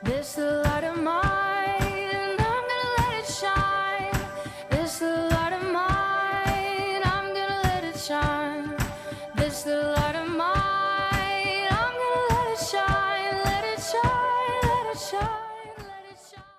This the light of mine, I'm gonna let it shine. This the light of mine, I'm gonna let it shine. This the light of mine, I'm gonna let it shine, let it shine, let it shine, let it shine.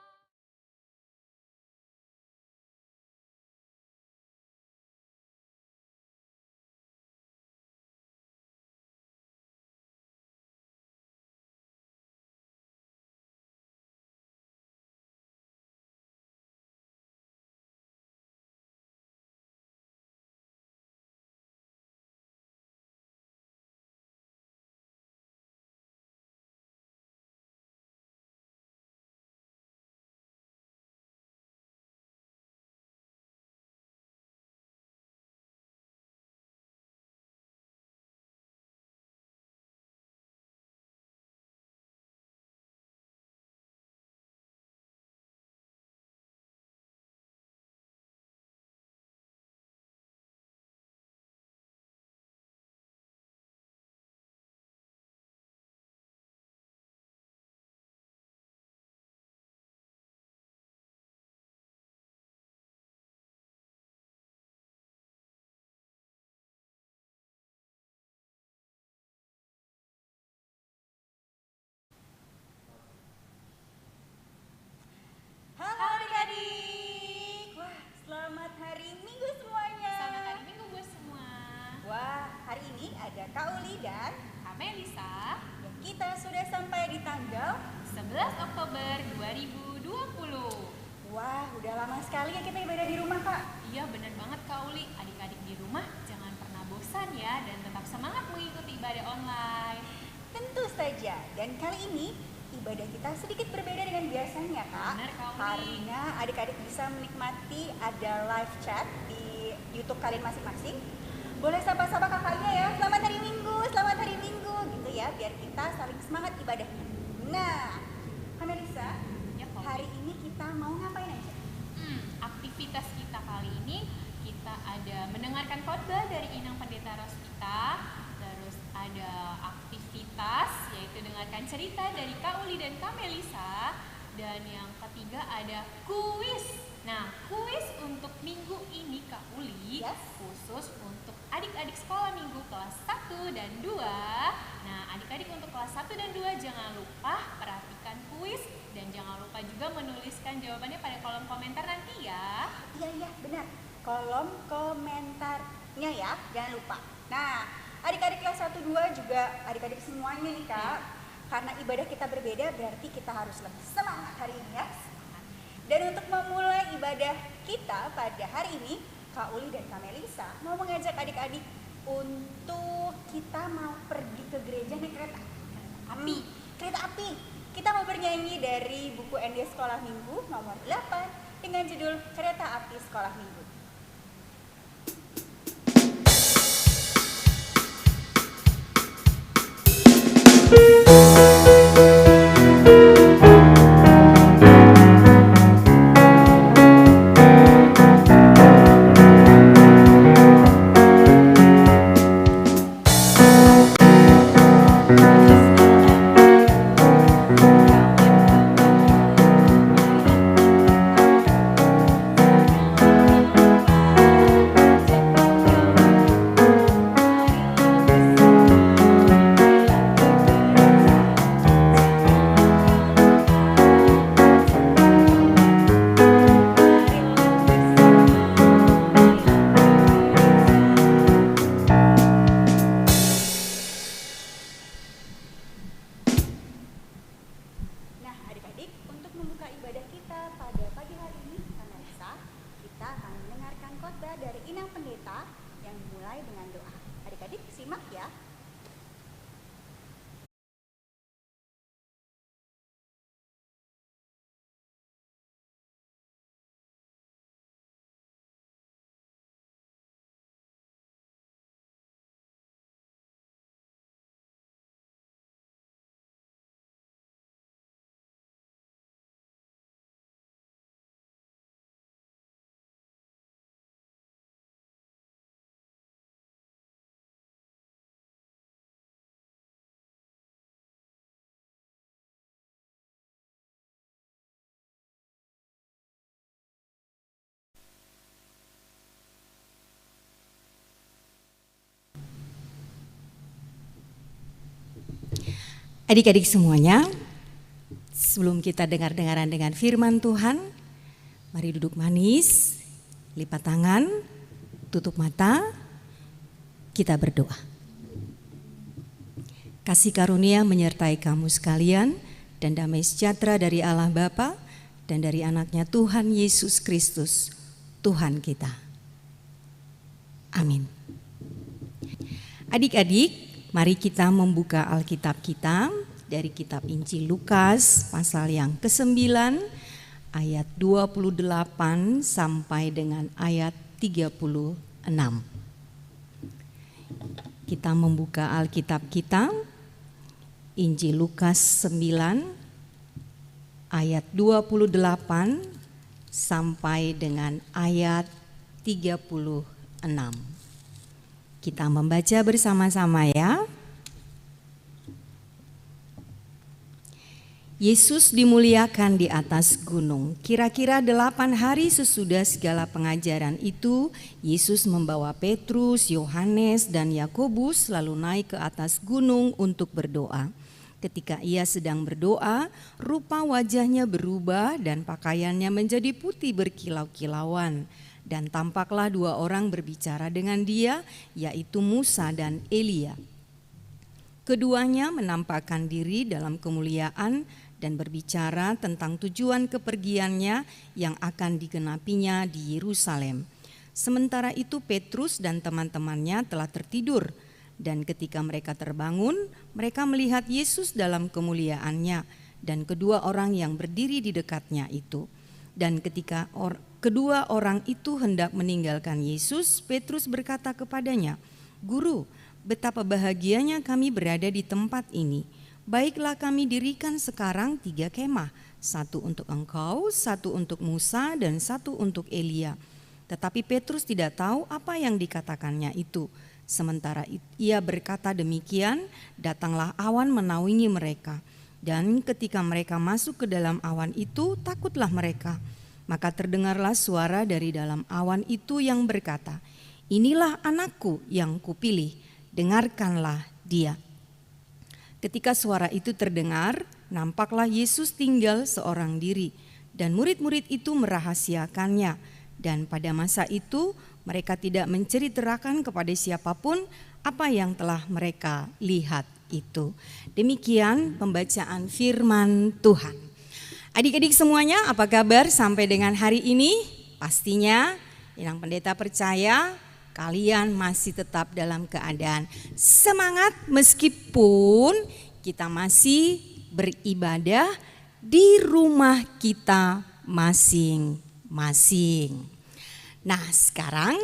Halo adik-adik, wah selamat hari Minggu semuanya. Selamat hari Minggu buat semua. Wah hari ini ada Kak Uli dan Kak Melisa, kita sudah sampai di tanggal. 11 Oktober 2020. Wah udah lama sekali ya kita ibadah di rumah Kak. Iya benar banget Kak Uli. Adik-adik di rumah jangan pernah bosan ya dan tetap semangat mengikuti ibadah online. Tentu saja, dan kali ini ibadah kita sedikit berbeda dengan biasanya Kak. Benar, Kak Uli. Karena adik-adik bisa menikmati ada live chat di YouTube kalian masing-masing. Boleh sapa-sapa kakaknya ya, selamat hari Minggu gitu ya, biar kita saling semangat ibadahnya. Nah, Kak Melisa, Ya, Kak Uli. hari ini kita mau ngapain aja? Aktivitas kita kali ini kita ada mendengarkan khotbah dari Inang Pendeta Rospita, terus ada aktivitas yaitu dengarkan cerita dari Kak Uli dan Kak Melisa, dan yang ketiga ada kuis. Nah, kuis untuk minggu ini Kak Uli Yes. khusus untuk adik-adik sekolah minggu kelas 1 dan 2. Nah, adik-adik untuk kelas 1 dan 2 jangan lupa perhatikan kuis dan jangan lupa juga menuliskan jawabannya pada kolom komentar nanti ya. Iya benar, kolom komentarnya ya, jangan lupa. Nah, adik-adik kelas 1-2 juga adik-adik semuanya nih Kak, karena ibadah kita berbeda berarti kita harus lebih semangat hari ini ya. Dan untuk memulai ibadah kita pada hari ini, Kak Uli dan Kak Melisa mau mengajak adik-adik untuk kita mau pergi ke gereja naik kereta api. Kereta api. Kita mau bernyanyi dari buku ND Sekolah Minggu nomor 8 dengan judul Kereta Api Sekolah Minggu. Adik-adik semuanya, sebelum kita dengar-dengaran dengan firman Tuhan, mari duduk manis, lipat tangan, tutup mata, kita berdoa. Kasih karunia menyertai kamu sekalian dan damai sejahtera dari Allah Bapa dan dari anaknya Tuhan Yesus Kristus, Tuhan kita. Amin. Adik-adik, mari kita membuka Alkitab kita dari kitab Injil Lukas pasal yang ke-9 ayat 28 sampai dengan ayat 36. Kita membuka Alkitab kita, Injil Lukas 9 ayat 28 sampai dengan ayat 36. Kita membaca bersama-sama ya. Yesus dimuliakan di atas gunung. Kira-kira 8 hari sesudah segala pengajaran itu, Yesus membawa Petrus, Yohanes, dan Yakobus lalu naik ke atas gunung untuk berdoa. Ketika ia sedang berdoa, rupa wajahnya berubah dan pakaiannya menjadi putih berkilau-kilauan. Dan tampaklah 2 orang berbicara dengan dia, yaitu Musa dan Elia. Keduanya menampakkan diri dalam kemuliaan dan berbicara tentang tujuan kepergiannya yang akan digenapinya di Yerusalem. Sementara itu Petrus dan teman-temannya telah tertidur, dan ketika mereka terbangun, mereka melihat Yesus dalam kemuliaannya dan kedua orang yang berdiri di dekatnya itu. Dan ketika kedua orang itu hendak meninggalkan Yesus, Petrus berkata kepadanya, "Guru, betapa bahagianya kami berada di tempat ini. Baiklah kami dirikan sekarang 3 kemah, 1 untuk engkau, 1 untuk Musa, dan 1 untuk Elia." Tetapi Petrus tidak tahu apa yang dikatakannya itu. Sementara ia berkata demikian, datanglah awan menaungi mereka. Dan ketika mereka masuk ke dalam awan itu, takutlah mereka. Maka terdengarlah suara dari dalam awan itu yang berkata, "Inilah anakku yang kupilih, dengarkanlah dia." Ketika suara itu terdengar, nampaklah Yesus tinggal seorang diri, dan murid-murid itu merahasiakannya. Dan pada masa itu mereka tidak menceritakan kepada siapapun apa yang telah mereka lihat itu. Demikian pembacaan firman Tuhan. Adik-adik semuanya, apa kabar sampai dengan hari ini? Pastinya Inang Pendeta percaya kalian masih tetap dalam keadaan semangat meskipun kita masih beribadah di rumah kita masing-masing. Nah, sekarang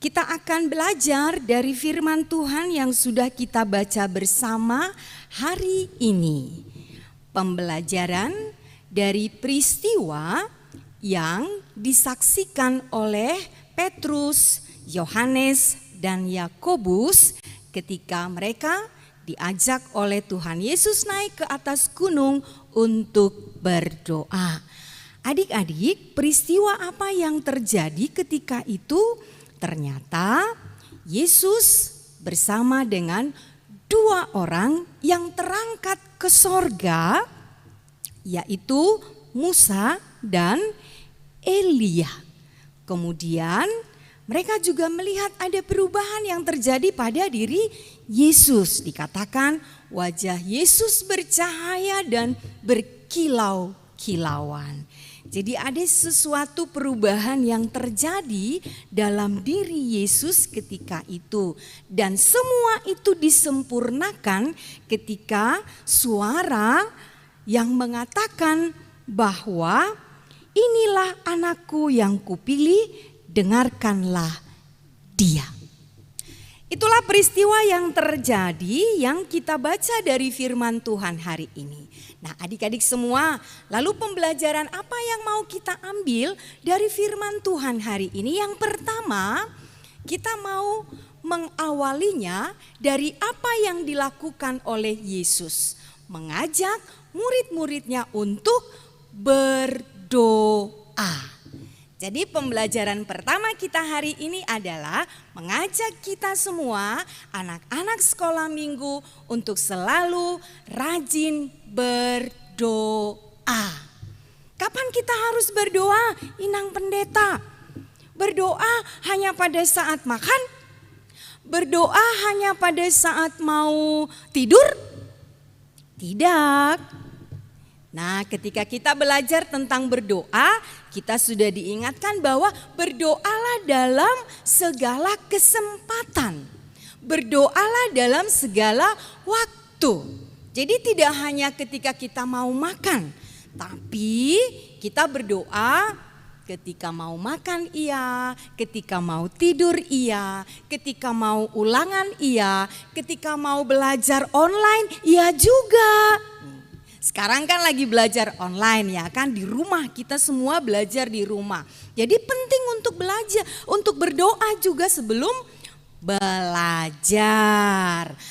kita akan belajar dari firman Tuhan yang sudah kita baca bersama hari ini. Pembelajaran dari peristiwa yang disaksikan oleh Petrus, Yohanes, dan Yakobus ketika mereka diajak oleh Tuhan Yesus naik ke atas gunung untuk berdoa. Adik-adik, peristiwa apa yang terjadi ketika itu? Ternyata Yesus bersama dengan 2 orang yang terangkat ke sorga, yaitu Musa dan Elia. Kemudian mereka juga melihat ada perubahan yang terjadi pada diri Yesus. Dikatakan wajah Yesus bercahaya dan berkilau-kilauan. Jadi ada sesuatu perubahan yang terjadi dalam diri Yesus ketika itu. Dan semua itu disempurnakan ketika suara yang mengatakan bahwa inilah anakku yang kupilih, dengarkanlah dia. Itulah peristiwa yang terjadi yang kita baca dari firman Tuhan hari ini. Nah, adik-adik semua, lalu pembelajaran apa yang mau kita ambil dari firman Tuhan hari ini? Yang pertama, kita mau mengawalinya dari apa yang dilakukan oleh Yesus. Mengajak murid-muridnya untuk berdoa. Jadi pembelajaran pertama kita hari ini adalah mengajak kita semua anak-anak sekolah minggu untuk selalu rajin berdoa. Kapan kita harus berdoa, Inang Pendeta? Berdoa hanya pada saat makan? Berdoa hanya pada saat mau tidur? Tidak. Nah, ketika kita belajar tentang berdoa, kita sudah diingatkan bahwa berdoalah dalam segala kesempatan. Berdoalah dalam segala waktu. Jadi tidak hanya ketika kita mau makan, tapi kita berdoa ketika mau makan iya, ketika mau tidur iya, ketika mau ulangan iya, ketika mau belajar online iya juga. Sekarang kan lagi belajar online ya kan, di rumah kita semua belajar di rumah. Jadi penting untuk belajar, untuk berdoa juga sebelum belajar.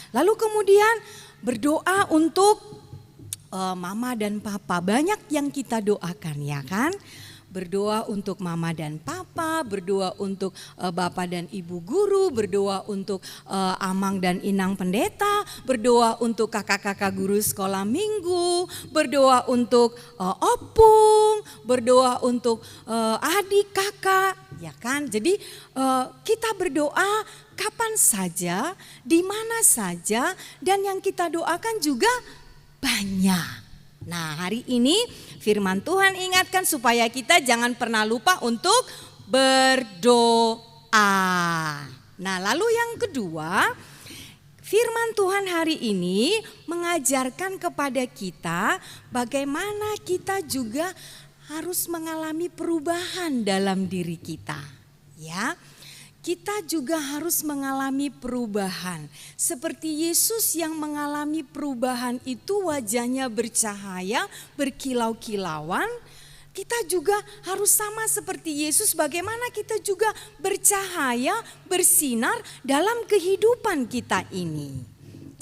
Lalu kemudian berdoa untuk mama dan papa, banyak yang kita doakan ya kan. Berdoa untuk mama dan papa, berdoa untuk bapak dan ibu guru, berdoa untuk Amang dan Inang Pendeta, berdoa untuk kakak-kakak guru sekolah minggu, berdoa untuk opung, berdoa untuk adik kakak, ya kan. Jadi kita berdoa kapan saja, di mana saja, dan yang kita doakan juga banyak. Nah, hari ini firman Tuhan ingatkan supaya kita jangan pernah lupa untuk berdoa. Nah, lalu yang kedua, firman Tuhan hari ini mengajarkan kepada kita bagaimana kita juga harus mengalami perubahan dalam diri kita. Ya. Kita juga harus mengalami perubahan. Seperti Yesus yang mengalami perubahan itu wajahnya bercahaya, berkilau-kilauan. Kita juga harus sama seperti Yesus, bagaimana kita juga bercahaya, bersinar dalam kehidupan kita ini.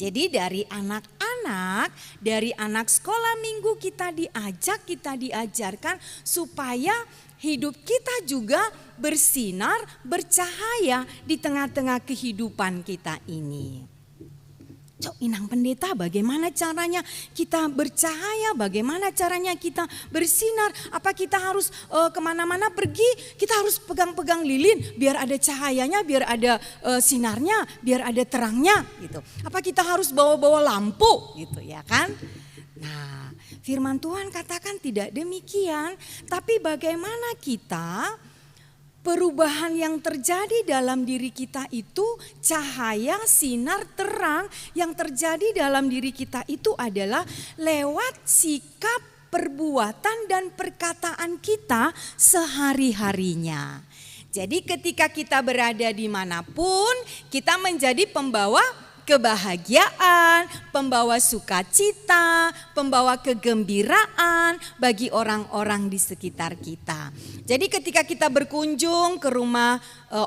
Jadi dari anak-anak, dari anak sekolah minggu kita diajarkan supaya hidup kita juga bersinar, bercahaya di tengah-tengah kehidupan kita ini. Cok Inang Pendeta, bagaimana caranya kita bercahaya, bagaimana caranya kita bersinar? Apa kita harus kemana-mana pergi, kita harus pegang-pegang lilin biar ada cahayanya, biar ada sinarnya, biar ada terangnya gitu. Apa kita harus bawa-bawa lampu gitu ya kan? Nah, firman Tuhan katakan tidak demikian, tapi bagaimana kita perubahan yang terjadi dalam diri kita itu, cahaya, sinar, terang yang terjadi dalam diri kita itu adalah lewat sikap, perbuatan dan perkataan kita sehari-harinya. Jadi ketika kita berada dimanapun, kita menjadi pembawa kebahagiaan, pembawa sukacita, pembawa kegembiraan bagi orang-orang di sekitar kita. Jadi ketika kita berkunjung ke rumah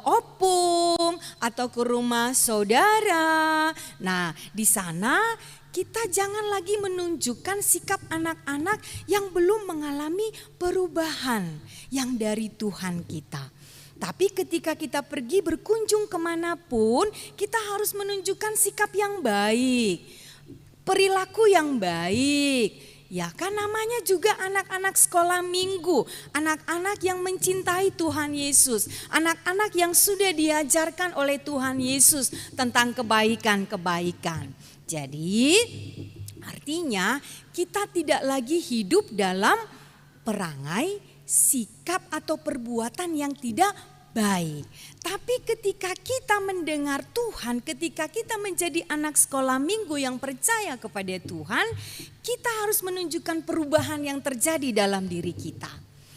opung atau ke rumah saudara, nah di sana kita jangan lagi menunjukkan sikap anak-anak yang belum mengalami perubahan yang dari Tuhan kita. Tapi ketika kita pergi berkunjung kemanapun, kita harus menunjukkan sikap yang baik, perilaku yang baik. Ya kan namanya juga anak-anak sekolah minggu, anak-anak yang mencintai Tuhan Yesus, anak-anak yang sudah diajarkan oleh Tuhan Yesus tentang kebaikan-kebaikan. Jadi artinya kita tidak lagi hidup dalam perangai, sikap atau perbuatan yang tidak baik. Tapi ketika kita mendengar Tuhan, ketika kita menjadi anak sekolah minggu yang percaya kepada Tuhan, kita harus menunjukkan perubahan yang terjadi dalam diri kita.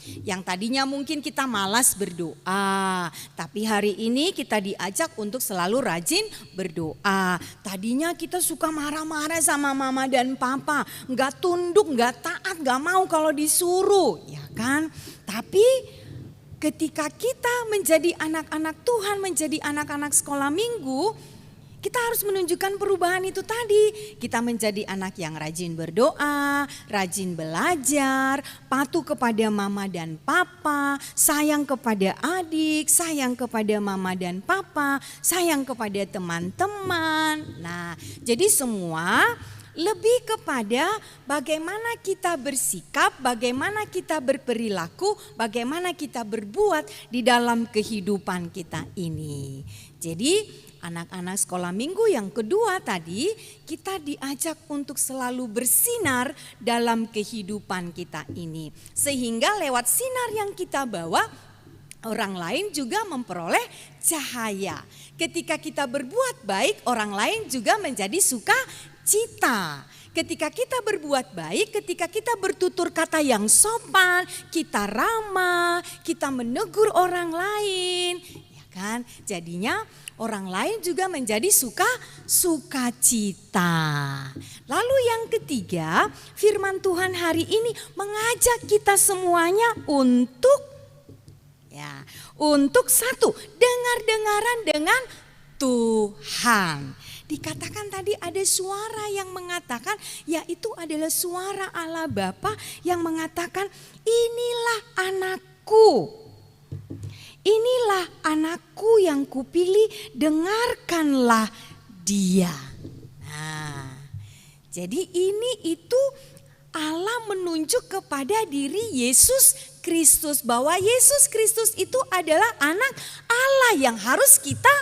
Yang tadinya mungkin kita malas berdoa, tapi hari ini kita diajak untuk selalu rajin berdoa. Tadinya kita suka marah-marah sama mama dan papa, nggak tunduk, nggak taat, nggak mau kalau disuruh, ya kan? Tapi ketika kita menjadi anak-anak Tuhan, menjadi anak-anak sekolah minggu, Kita harus menunjukkan perubahan itu tadi. Kita menjadi anak yang rajin berdoa, rajin belajar, patuh kepada mama dan papa, sayang kepada adik, sayang kepada mama dan papa, sayang kepada teman-teman. Nah, jadi semua lebih kepada bagaimana kita bersikap, bagaimana kita berperilaku, bagaimana kita berbuat di dalam kehidupan kita ini. Jadi anak-anak sekolah minggu yang kedua tadi, kita diajak untuk selalu bersinar dalam kehidupan kita ini. Sehingga lewat sinar yang kita bawa, orang lain juga memperoleh cahaya. Ketika kita berbuat baik, orang lain juga menjadi sukacita. Ketika kita berbuat baik, ketika kita bertutur kata yang sopan, kita ramah, kita menegur orang lain, ya kan? Jadinya orang lain juga menjadi sukacita. Lalu yang ketiga, firman Tuhan hari ini mengajak kita semuanya untuk satu, dengar-dengaran dengan Tuhan. Dikatakan tadi ada suara yang mengatakan, yaitu adalah suara Allah Bapa yang mengatakan, inilah anakku. Inilah anakku yang kupilih, dengarkanlah dia. Nah, jadi itu Allah menunjuk kepada diri Yesus Kristus, bahwa Yesus Kristus itu adalah anak Allah yang harus kita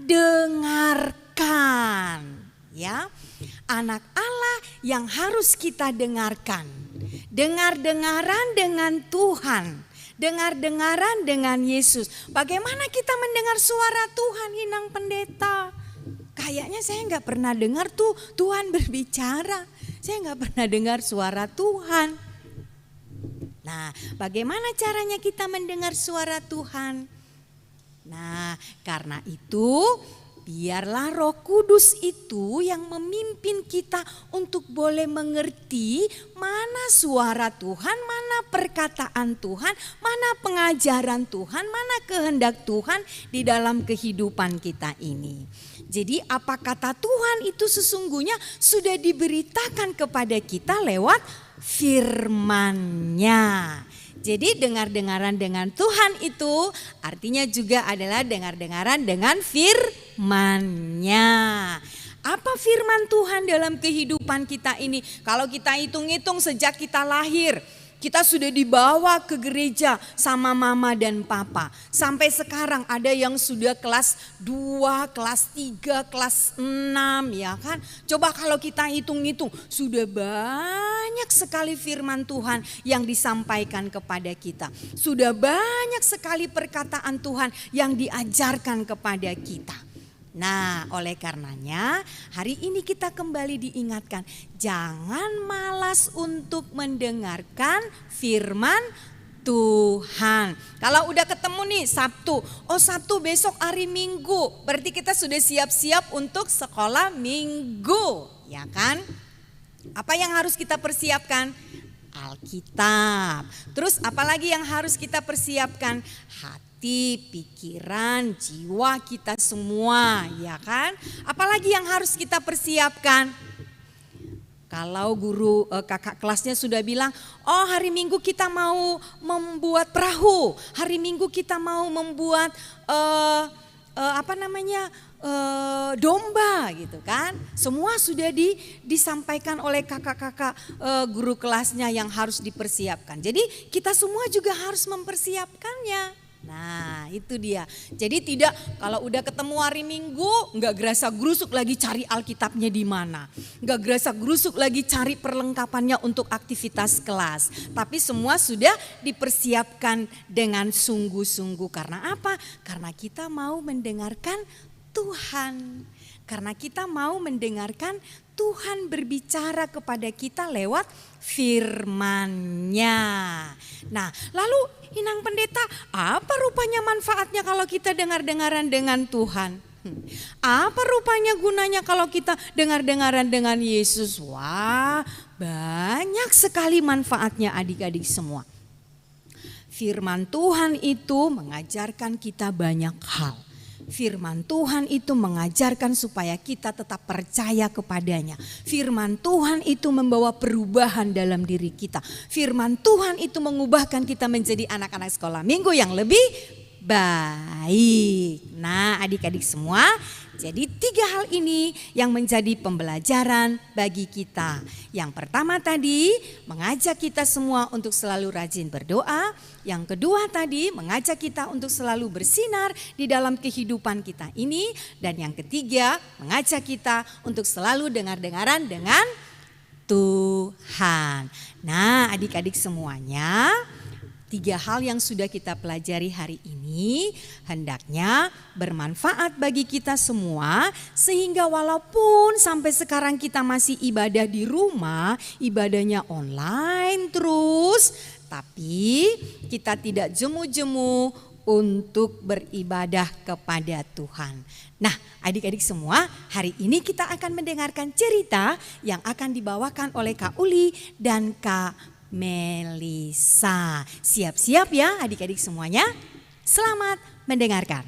dengarkan. Ya, anak Allah yang harus kita dengarkan. Dengar-dengaran dengan Tuhan, dengar-dengaran dengan Yesus. Bagaimana kita mendengar suara Tuhan, Inang Pendeta? Kayaknya saya nggak pernah dengar tuh Tuhan berbicara. Saya nggak pernah dengar suara Tuhan. Nah, bagaimana caranya kita mendengar suara Tuhan? Nah, karena itu biarlah Roh Kudus itu yang memimpin kita untuk boleh mengerti mana suara Tuhan, mana perkataan Tuhan, mana pengajaran Tuhan, mana kehendak Tuhan di dalam kehidupan kita ini. Jadi apa kata Tuhan itu sesungguhnya sudah diberitakan kepada kita lewat firman-Nya. Jadi dengar-dengaran dengan Tuhan itu artinya juga adalah dengar-dengaran dengan firman-Nya. Apa firman Tuhan dalam kehidupan kita ini? Kalau kita hitung-hitung sejak kita lahir, kita sudah dibawa ke gereja sama mama dan papa. Sampai sekarang ada yang sudah kelas 2, kelas 3, kelas 6 ya kan. Coba kalau kita hitung-hitung sudah banyak sekali firman Tuhan yang disampaikan kepada kita. Sudah banyak sekali perkataan Tuhan yang diajarkan kepada kita. Nah, oleh karenanya hari ini kita kembali diingatkan, jangan malas untuk mendengarkan firman Tuhan. Kalau udah ketemu nih Sabtu, Sabtu besok hari Minggu, berarti kita sudah siap-siap untuk sekolah Minggu, ya kan? Apa yang harus kita persiapkan? Alkitab. Terus apalagi yang harus kita persiapkan? Hati, pikiran, jiwa kita semua, ya kan? Apalagi yang harus kita persiapkan? Kalau guru kakak kelasnya sudah bilang, hari Minggu kita mau membuat perahu, hari Minggu kita mau membuat domba gitu kan. Semua sudah disampaikan oleh kakak-kakak guru kelasnya yang harus dipersiapkan. Jadi kita semua juga harus mempersiapkannya. Nah itu dia. Jadi tidak kalau udah ketemu hari Minggu nggak gerasa gerusuk lagi cari Alkitabnya di mana. Nggak gerasa gerusuk lagi cari perlengkapannya untuk aktivitas kelas. Tapi semua sudah dipersiapkan dengan sungguh-sungguh. Karena apa? Karena kita mau mendengarkan Tuhan. Karena kita mau mendengarkan Tuhan berbicara kepada kita lewat firman-Nya. Nah, lalu Inang Pendeta, apa rupanya manfaatnya kalau kita dengar-dengaran dengan Tuhan? Apa rupanya gunanya kalau kita dengar-dengaran dengan Yesus? Wah, banyak sekali manfaatnya adik-adik semua. Firman Tuhan itu mengajarkan kita banyak hal. Firman Tuhan itu mengajarkan supaya kita tetap percaya kepadanya. Firman Tuhan itu membawa perubahan dalam diri kita. Firman Tuhan itu mengubahkan kita menjadi anak-anak sekolah minggu yang lebih baik. Nah, adik-adik semua, jadi 3 hal ini yang menjadi pembelajaran bagi kita. Yang pertama tadi mengajak kita semua untuk selalu rajin berdoa. Yang kedua tadi mengajak kita untuk selalu bersinar di dalam kehidupan kita ini. Dan yang ketiga mengajak kita untuk selalu dengar-dengaran dengan Tuhan. Nah, adik-adik semuanya, 3 hal yang sudah kita pelajari hari ini hendaknya bermanfaat bagi kita semua, sehingga walaupun sampai sekarang kita masih ibadah di rumah, ibadahnya online terus, tapi kita tidak jemu-jemu untuk beribadah kepada Tuhan. Nah, adik-adik semua, hari ini kita akan mendengarkan cerita yang akan dibawakan oleh Kak Uli dan Kak Melisa. Siap-siap ya adik-adik semuanya. Selamat mendengarkan.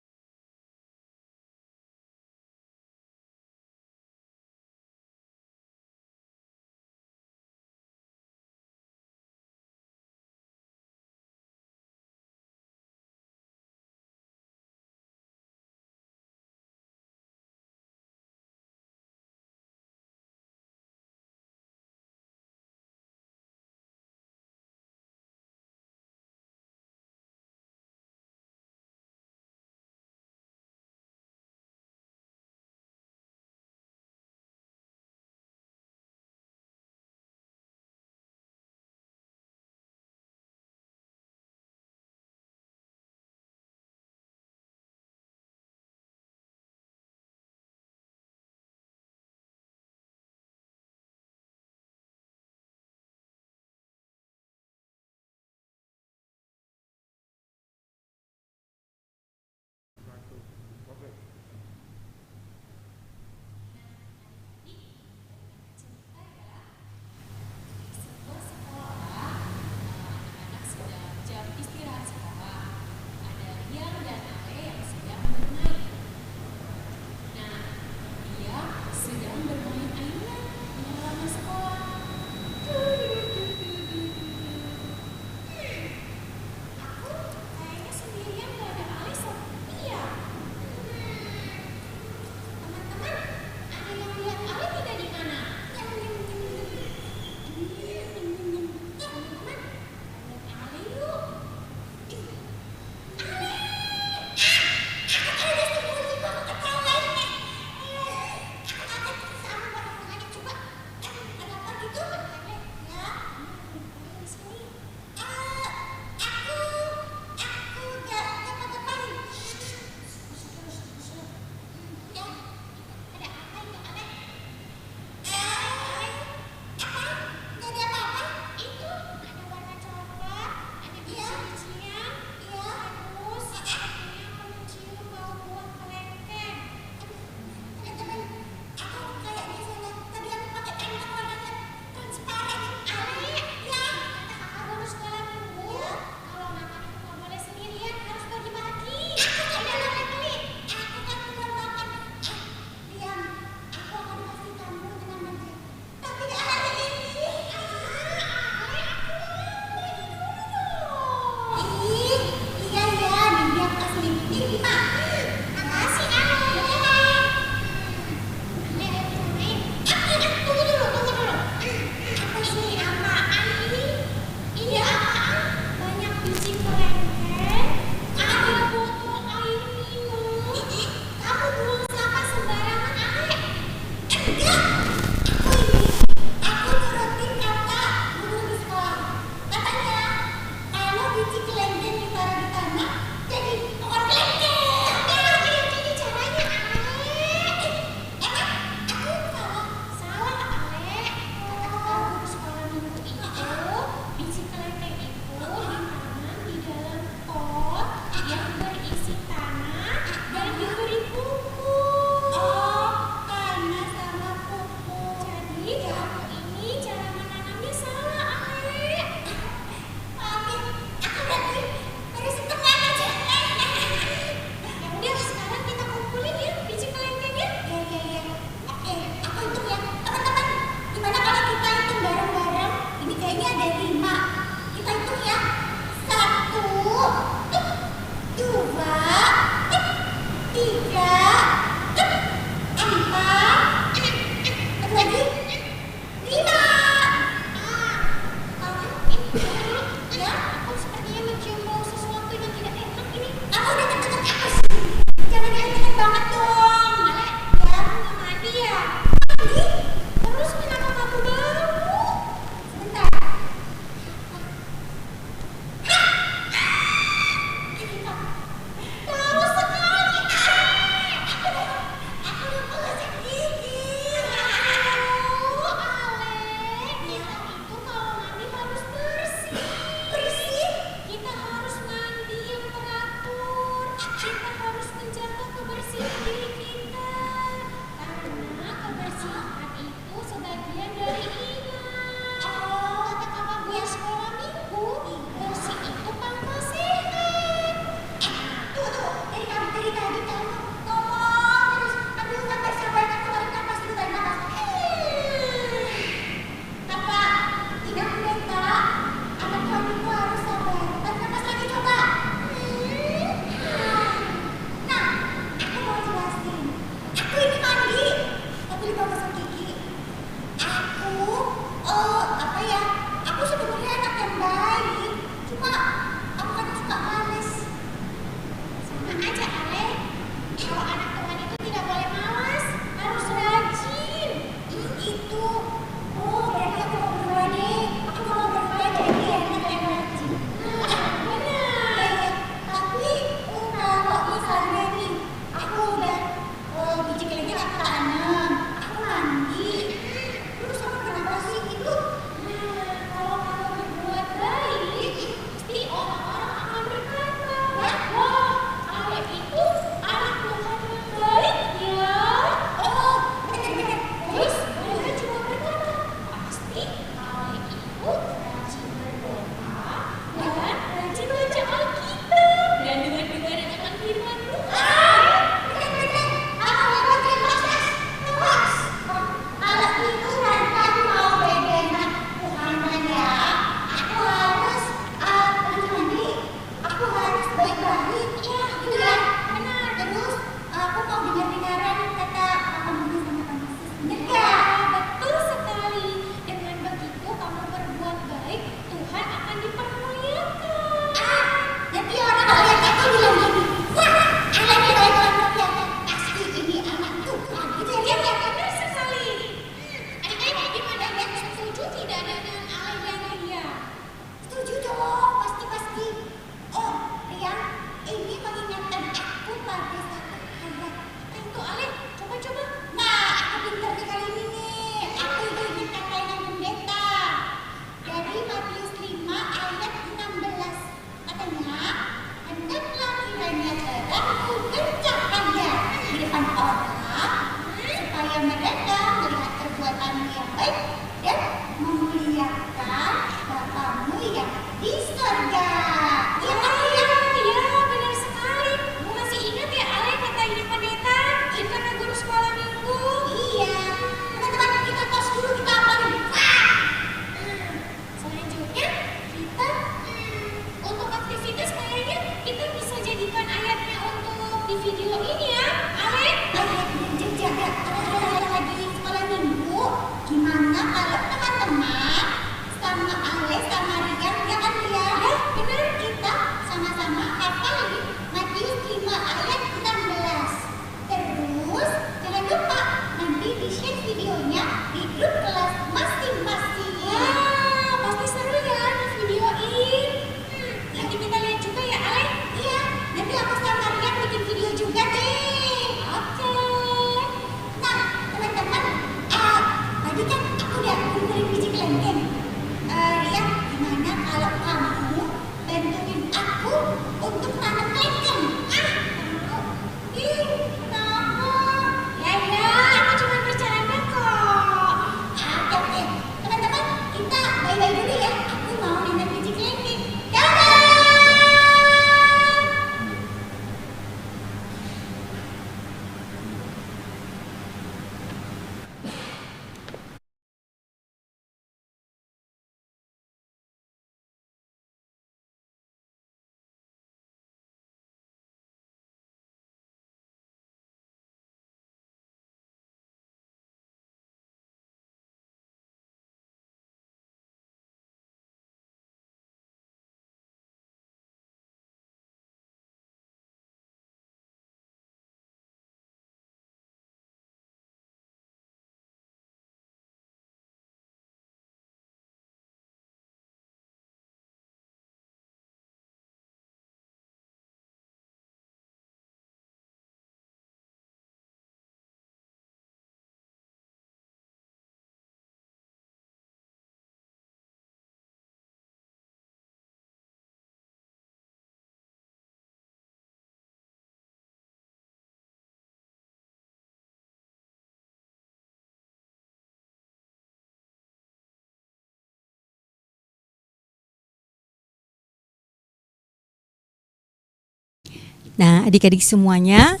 Nah, adik-adik semuanya,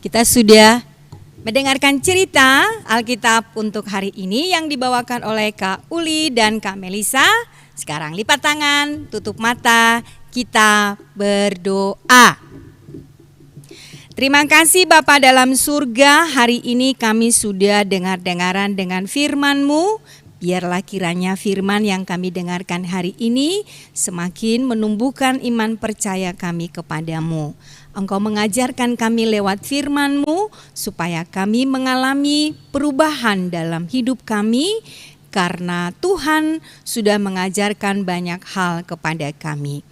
kita sudah mendengarkan cerita Alkitab untuk hari ini yang dibawakan oleh Kak Uli dan Kak Melisa. Sekarang lipat tangan, tutup mata, kita berdoa. Terima kasih Bapa dalam surga, hari ini kami sudah dengar-dengaran dengan firman-Mu. Biarlah kiranya firman yang kami dengarkan hari ini semakin menumbuhkan iman percaya kami kepadamu. Engkau mengajarkan kami lewat firman-Mu supaya kami mengalami perubahan dalam hidup kami karena Tuhan sudah mengajarkan banyak hal kepada kami.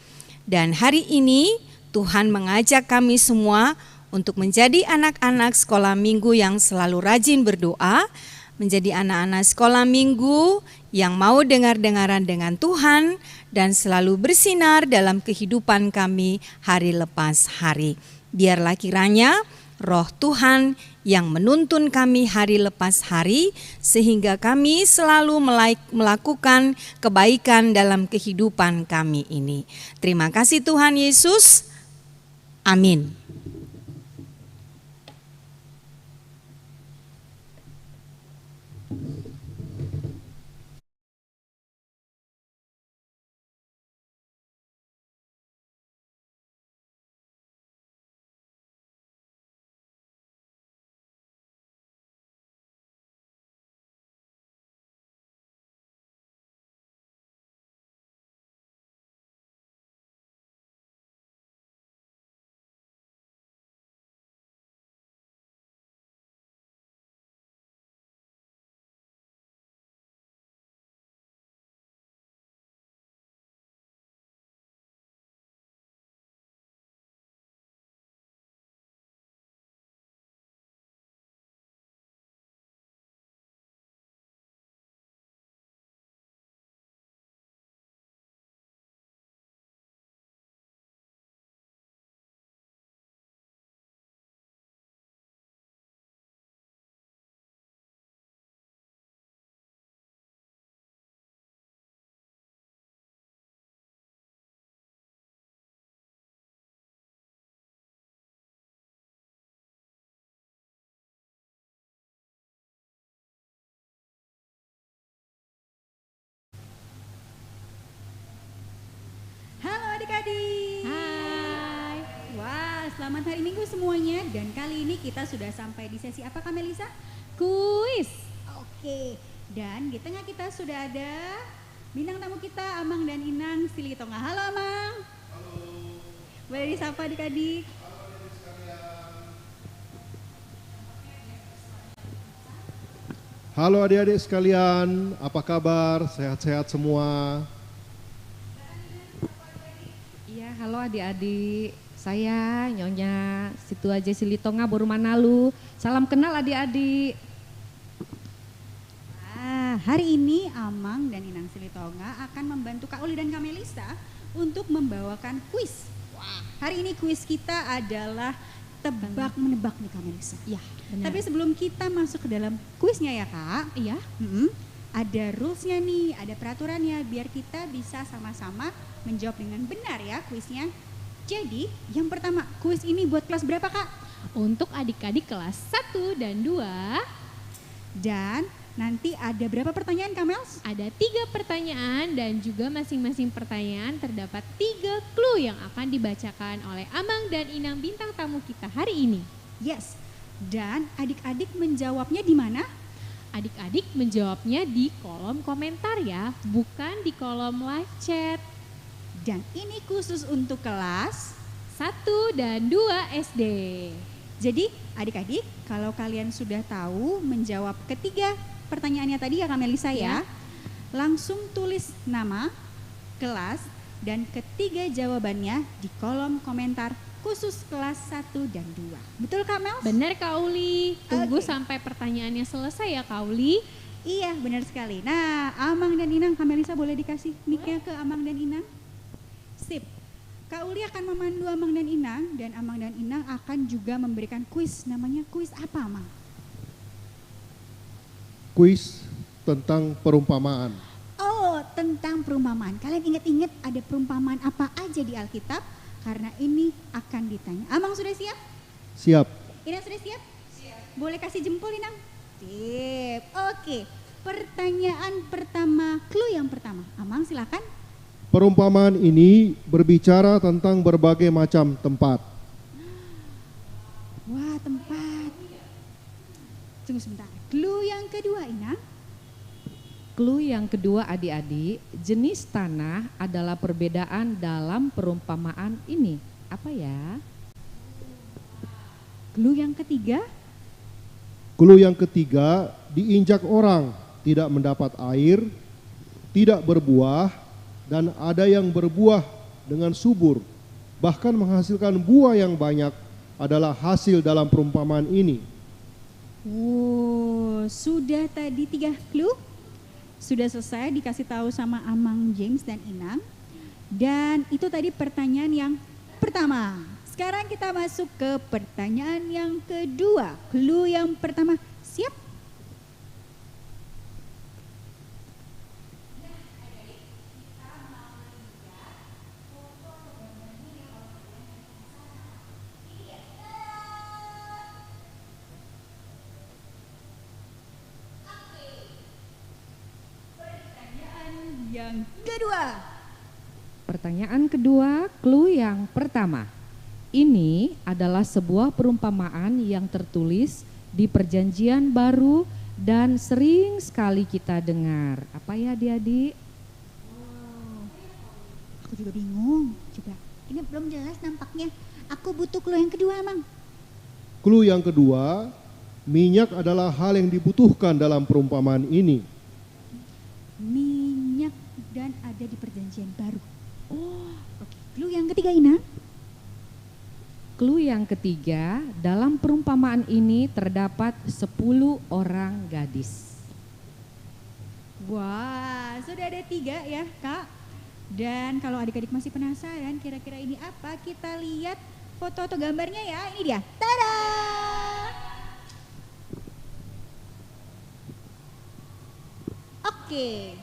Dan hari ini Tuhan mengajak kami semua untuk menjadi anak-anak sekolah minggu yang selalu rajin berdoa, menjadi anak-anak sekolah minggu yang mau dengar-dengaran dengan Tuhan dan selalu bersinar dalam kehidupan kami hari lepas hari. Biarlah kiranya Roh Tuhan yang menuntun kami hari lepas hari sehingga kami selalu melakukan kebaikan dalam kehidupan kami ini. Terima kasih Tuhan Yesus. Amin. Halo adik-adik. Hai. Wah, selamat hari Minggu semuanya. Dan kali ini kita sudah sampai di sesi apa Kak Melisa? Kuis. Oke, dan di tengah kita sudah ada bintang tamu kita Amang dan Inang Silitonga. Halo Amang. Halo. Boleh disapa adik-adik? Halo adik-adik sekalian, apa kabar? Sehat-sehat semua? Iya, halo adik-adik. Saya Nyonya Situa Jesili Tonga Boru Manalu. Salam kenal adik-adik. Hari ini Amang dan Inang Silitonga akan membantu Kak Uli dan Kak Melisa untuk membawakan kuis. Wah, hari ini kuis kita adalah tebak menebak nih Kak Melisa. Iya, benar. Tapi sebelum kita masuk ke dalam kuisnya ya Kak, Iya. ada rulesnya nih, ada peraturannya biar kita bisa sama-sama menjawab dengan benar ya kuisnya. Jadi yang pertama, kuis ini buat kelas berapa Kak? Untuk adik-adik kelas 1 dan 2 Dan nanti ada berapa pertanyaan Kak Mels? ada 3 pertanyaan dan juga masing-masing pertanyaan terdapat 3 clue yang akan dibacakan oleh Amang dan Inang bintang tamu kita hari ini. Yes, dan adik-adik menjawabnya di mana? Adik-adik menjawabnya di kolom komentar ya, bukan di kolom live chat. Dan ini khusus untuk kelas. 1 dan 2 SD. Jadi adik-adik kalau kalian sudah tahu menjawab ketiga pertanyaannya tadi ya Kak Melisa ya, langsung tulis nama, kelas, dan ketiga jawabannya di kolom komentar khusus kelas 1 dan 2. Betul Kak Mel? Benar Kak Uli, tunggu Oke. sampai pertanyaannya selesai ya Kak Uli. Iya benar sekali. Nah Amang dan Inang, Kak Melisa boleh dikasih mic-nya ke Amang dan Inang? Sip. Kak Uli akan memandu Amang dan Inang, dan Amang dan Inang akan juga memberikan kuis. Namanya kuis apa Amang? Kuis tentang perumpamaan. Oh, tentang perumpamaan. Kalian ingat-ingat ada perumpamaan apa aja di Alkitab? karena ini akan ditanya. Amang sudah siap? Siap. Inang sudah siap? Siap. Boleh kasih jempol Inang? Sip. Oke. Pertanyaan pertama, clue yang pertama. Amang silakan. Perumpamaan ini berbicara tentang berbagai macam tempat. Wah, tempat. Tunggu sebentar. Clue yang kedua, Inang. Clue yang kedua adik-adik, jenis tanah adalah perbedaan dalam perumpamaan ini. Apa ya? Clue yang ketiga. Clue yang ketiga, diinjak orang, tidak mendapat air, tidak berbuah, dan ada yang berbuah dengan subur, bahkan menghasilkan buah yang banyak adalah hasil dalam perumpamaan ini. Oh, sudah tadi 3 clue. Sudah selesai dikasih tahu sama Amang, James, dan Inang. Dan itu tadi pertanyaan yang pertama. Sekarang kita masuk ke pertanyaan yang kedua. Clue yang pertama, siap? Yang kedua. Pertanyaan kedua, clue yang pertama. Ini adalah sebuah perumpamaan yang tertulis di Perjanjian Baru dan sering sekali kita dengar. Apa ya adik-adik? Aku juga bingung. Coba, ini belum jelas nampaknya. Aku butuh clue yang kedua, Mang. Clue yang kedua, minyak adalah hal yang dibutuhkan dalam perumpamaan ini. Minyak dan ada di Perjanjian Baru. Oh, oke. Clue yang ketiga, Ina. Clue yang ketiga, dalam perumpamaan ini terdapat 10 orang gadis. Wah, sudah ada 3 ya, Kak. Dan kalau adik-adik masih penasaran kira-kira ini apa, kita lihat foto atau gambarnya ya. Ini dia. Tada! Oke.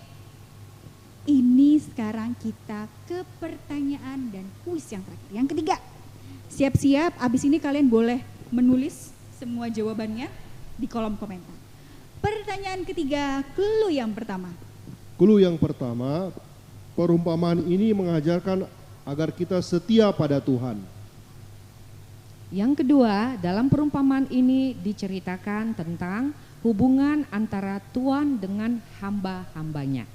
Ini sekarang kita ke pertanyaan dan kuis yang terakhir. Yang ketiga. Siap-siap, abis ini kalian boleh menulis semua jawabannya di kolom komentar. Pertanyaan ketiga, clue yang pertama. Clue yang pertama, perumpamaan ini mengajarkan agar kita setia pada Tuhan. Yang kedua, dalam perumpamaan ini diceritakan tentang hubungan antara Tuhan dengan hamba-hambanya.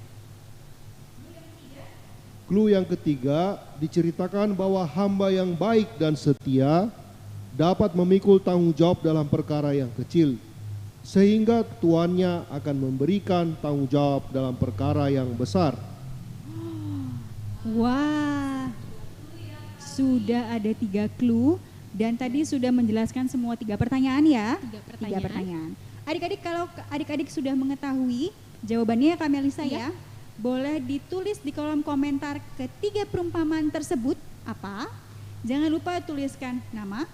Clue yang ketiga, diceritakan bahwa hamba yang baik dan setia dapat memikul tanggung jawab dalam perkara yang kecil, sehingga tuannya akan memberikan tanggung jawab dalam perkara yang besar. Wah, sudah ada 3 clue dan tadi sudah menjelaskan semua 3 pertanyaan ya. 3 pertanyaan. Adik-adik, kalau adik-adik sudah mengetahui jawabannya Kak Melisa ya, boleh ditulis di kolom komentar ketiga perumpamaan tersebut apa. Jangan lupa tuliskan nama,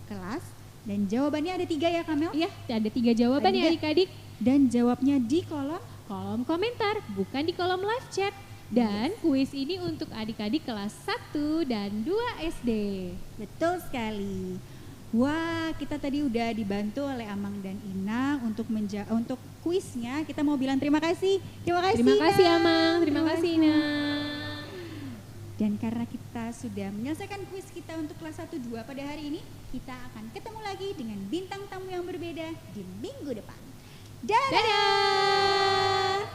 kelas, dan jawabannya ada 3 ya Kamel. Iya, ada 3 jawaban ya adik-adik. Dan jawabnya di kolom. Kolom komentar, bukan di kolom live chat. Dan kuis ini untuk adik-adik kelas 1 dan 2 SD. Betul sekali. Wah, kita tadi udah dibantu oleh Amang dan Ina untuk untuk kuisnya. Kita mau bilang terima kasih. Terima kasih. Terima kasih Ina. Amang, terima kasih Ina. Dan karena kita sudah menyelesaikan kuis kita untuk kelas 1 2 pada hari ini, kita akan ketemu lagi dengan bintang tamu yang berbeda di minggu depan. Dadah.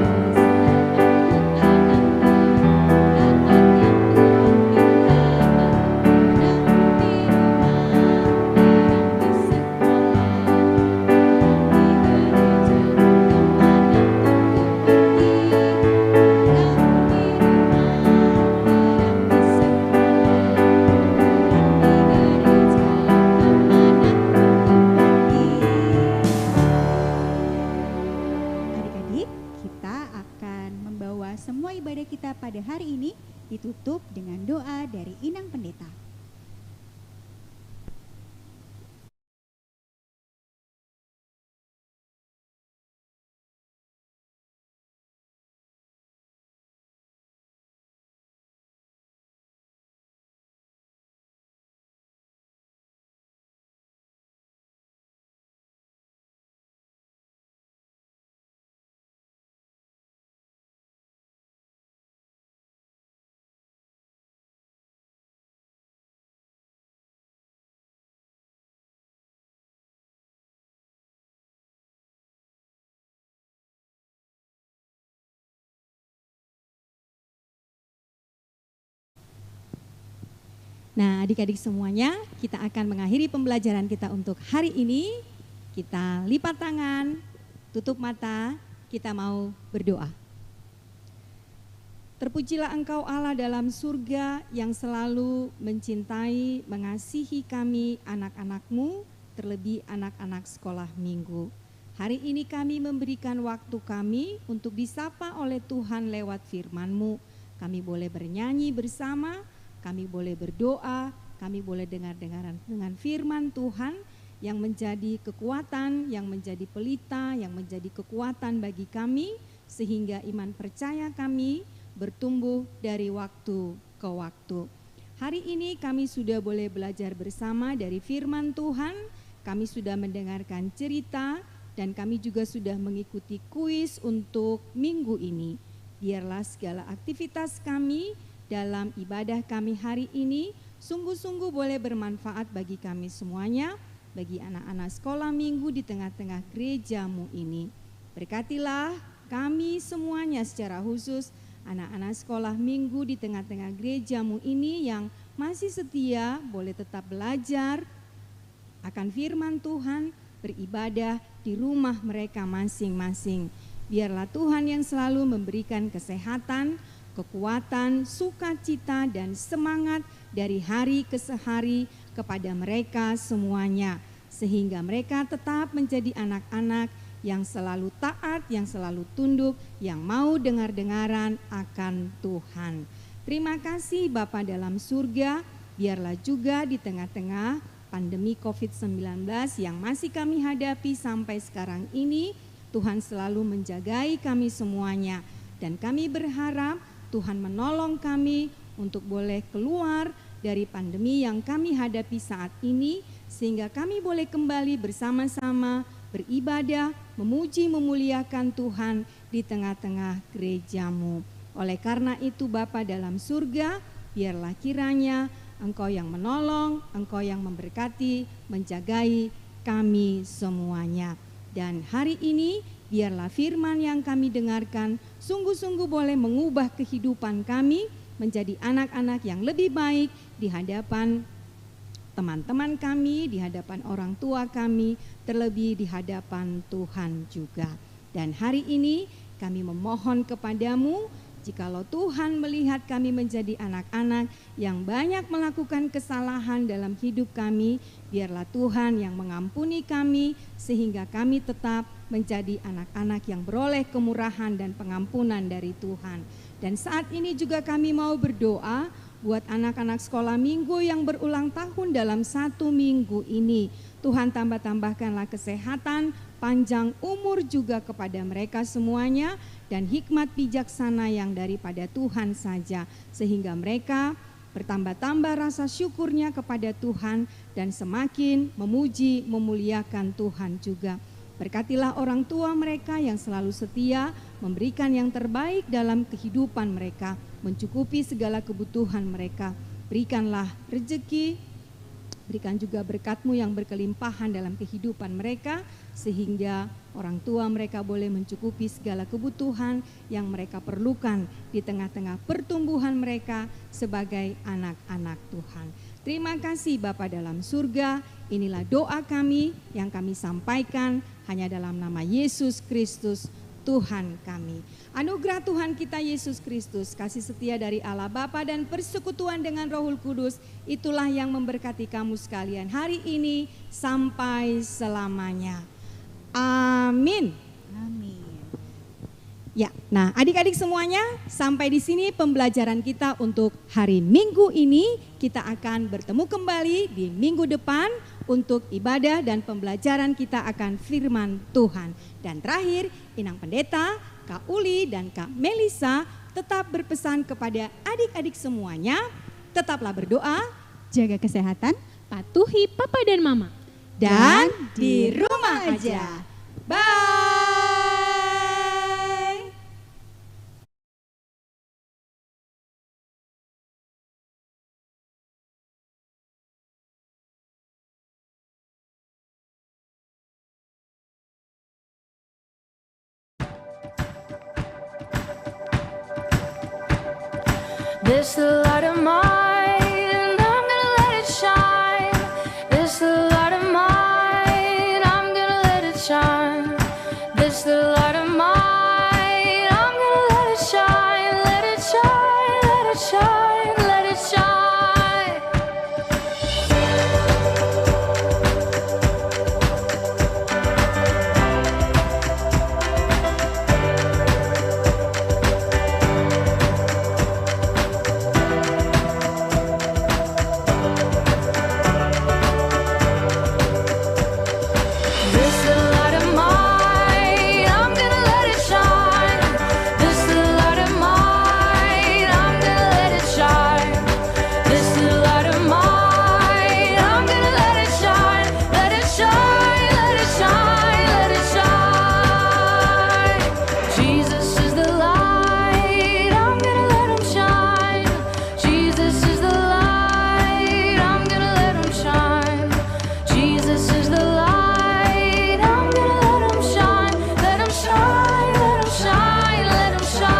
tutup dengan doa dari Inang Pendeta. Nah, adik-adik semuanya, kita akan mengakhiri pembelajaran kita untuk hari ini. Kita lipat tangan, tutup mata, kita mau berdoa. Terpujilah Engkau Allah dalam surga yang selalu mencintai, mengasihi kami anak-anak-Mu, terlebih anak-anak sekolah minggu. Hari ini kami memberikan waktu kami untuk disapa oleh Tuhan lewat firman-Mu. Kami boleh bernyanyi bersama, kami boleh berdoa, kami boleh dengar-dengaran dengan firman Tuhan yang menjadi kekuatan, yang menjadi pelita, yang menjadi kekuatan bagi kami, sehingga iman percaya kami bertumbuh dari waktu ke waktu. Hari ini kami sudah boleh belajar bersama dari firman Tuhan, kami sudah mendengarkan cerita, dan kami juga sudah mengikuti kuis untuk minggu ini. Biarlah segala aktivitas kami dalam ibadah kami hari ini sungguh-sungguh boleh bermanfaat bagi kami semuanya, bagi anak-anak sekolah minggu di tengah-tengah gereja-Mu ini. Berkatilah kami semuanya secara khusus, anak-anak sekolah minggu di tengah-tengah gereja-Mu ini yang masih setia boleh tetap belajar akan firman Tuhan, beribadah di rumah mereka masing-masing. Biarlah Tuhan yang selalu memberikan kesehatan, kekuatan, sukacita, dan semangat dari hari ke hari kepada mereka semuanya, sehingga mereka tetap menjadi anak-anak yang selalu taat, yang selalu tunduk, yang mau dengar-dengaran akan Tuhan. Terima kasih Bapa dalam surga, biarlah juga di tengah-tengah pandemi COVID-19 yang masih kami hadapi sampai sekarang ini, Tuhan selalu menjagai kami semuanya, dan kami berharap Tuhan menolong kami untuk boleh keluar dari pandemi yang kami hadapi saat ini, sehingga kami boleh kembali bersama-sama beribadah, memuji, memuliakan Tuhan di tengah-tengah gereja-Mu. Oleh karena itu Bapa dalam surga, biarlah kiranya Engkau yang menolong, Engkau yang memberkati, menjagai kami semuanya. Dan hari ini biarlah firman yang kami dengarkan sungguh-sungguh boleh mengubah kehidupan kami menjadi anak-anak yang lebih baik di hadapan teman-teman kami, di hadapan orang tua kami, terlebih di hadapan Tuhan juga. Dan hari ini kami memohon kepadamu, jikalau Tuhan melihat kami menjadi anak-anak yang banyak melakukan kesalahan dalam hidup kami, biarlah Tuhan yang mengampuni kami sehingga kami tetap menjadi anak-anak yang beroleh kemurahan dan pengampunan dari Tuhan. Dan saat ini juga kami mau berdoa buat anak-anak sekolah minggu yang berulang tahun dalam 1 minggu ini. Tuhan tambahkanlah kesehatan, panjang umur juga kepada mereka semuanya, dan hikmat bijaksana yang daripada Tuhan saja, sehingga mereka bertambah-tambah rasa syukurnya kepada Tuhan dan semakin memuji, memuliakan Tuhan juga. Berkatilah orang tua mereka yang selalu setia memberikan yang terbaik dalam kehidupan mereka, mencukupi segala kebutuhan mereka. Berikanlah rezeki, berikan juga berkat-Mu yang berkelimpahan dalam kehidupan mereka, sehingga orang tua mereka boleh mencukupi segala kebutuhan yang mereka perlukan di tengah-tengah pertumbuhan mereka sebagai anak-anak Tuhan. Terima kasih Bapa dalam surga, inilah doa kami yang kami sampaikan hanya dalam nama Yesus Kristus Tuhan kami. Anugerah Tuhan kita Yesus Kristus, kasih setia dari Allah Bapa dan persekutuan dengan Roh Kudus, itulah yang memberkati kamu sekalian hari ini sampai selamanya. Amin. Amin. Ya, nah adik-adik semuanya, sampai di sini pembelajaran kita untuk hari Minggu ini. Kita akan bertemu kembali di minggu depan untuk ibadah dan pembelajaran kita akan firman Tuhan. Dan terakhir, Inang Pendeta, Kak Uli dan Kak Melisa tetap berpesan kepada adik-adik semuanya, tetaplah berdoa, Jaga kesehatan, patuhi papa dan mama. dan di rumah aja. Bye. This the light of mine, I'm gonna let it shine. This the light of mine, I'm gonna let it shine. This the light of mine, I'm gonna let it shine. Let it shine, let it shine, let it shine. This the light of mine, I'm gonna let it shine. This the light of mine, I'm gonna let it shine. This the light of mine, I'm gonna let it shine. Let it shine, let it shine, let it shine. Jesus is the light, I'm gonna let him shine. Jesus is the light, I'm gonna let him shine. Jesus is the light, I'm gonna let him shine. Let him shine, let him shine, let him shine.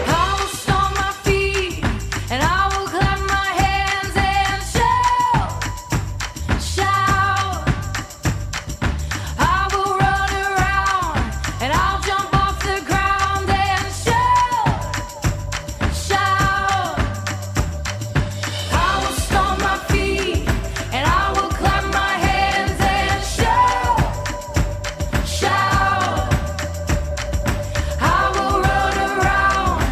I will stomp my feet and I will clap my hands and shout, shout. I will run around and I'll jump off the ground and shout, shout. I will stomp my feet and I will clap my hands and shout, shout. I will run around,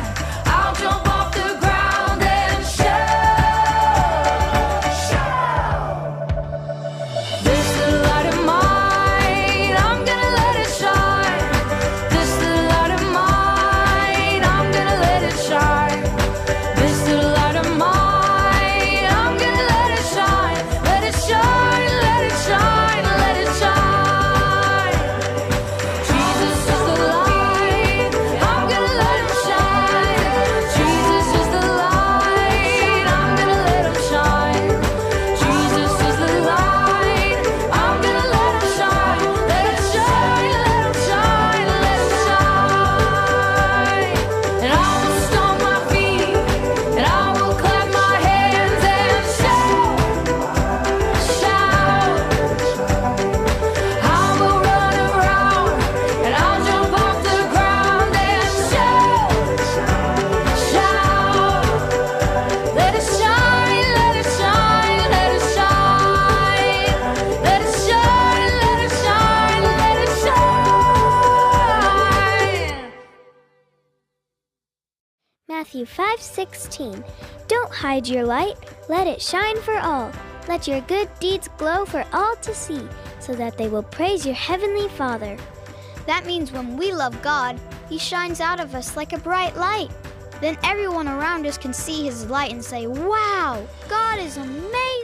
I'll jump off the ground and shout, shout. This the light of mine, I'm gonna let it shine. This the light of mine, I'm gonna let it shine. This the light of mine, I'm gonna let it shine. Let it shine, let it shine, let it shine. Jesus is the light, I'm gonna let him shine. Jesus is the light, I'm gonna let him shine. Jesus is the light, I'm gonna let him shine. Let it shine, let him shine, let him shine. And I will stomp my feet, and I will clap my hands and shout, shout. I will run around and I'll jump off the ground and shout, shout. Let it shine, let it shine, let it shine. Let it shine, let it shine, let it shine. Matthew 5:16. Don't hide your light, let it shine for all. Let your good deeds glow for all to see, so that they will praise your heavenly Father. That means when we love God, He shines out of us like a bright light. Then everyone around us can see His light and say, "Wow, God is amazing!"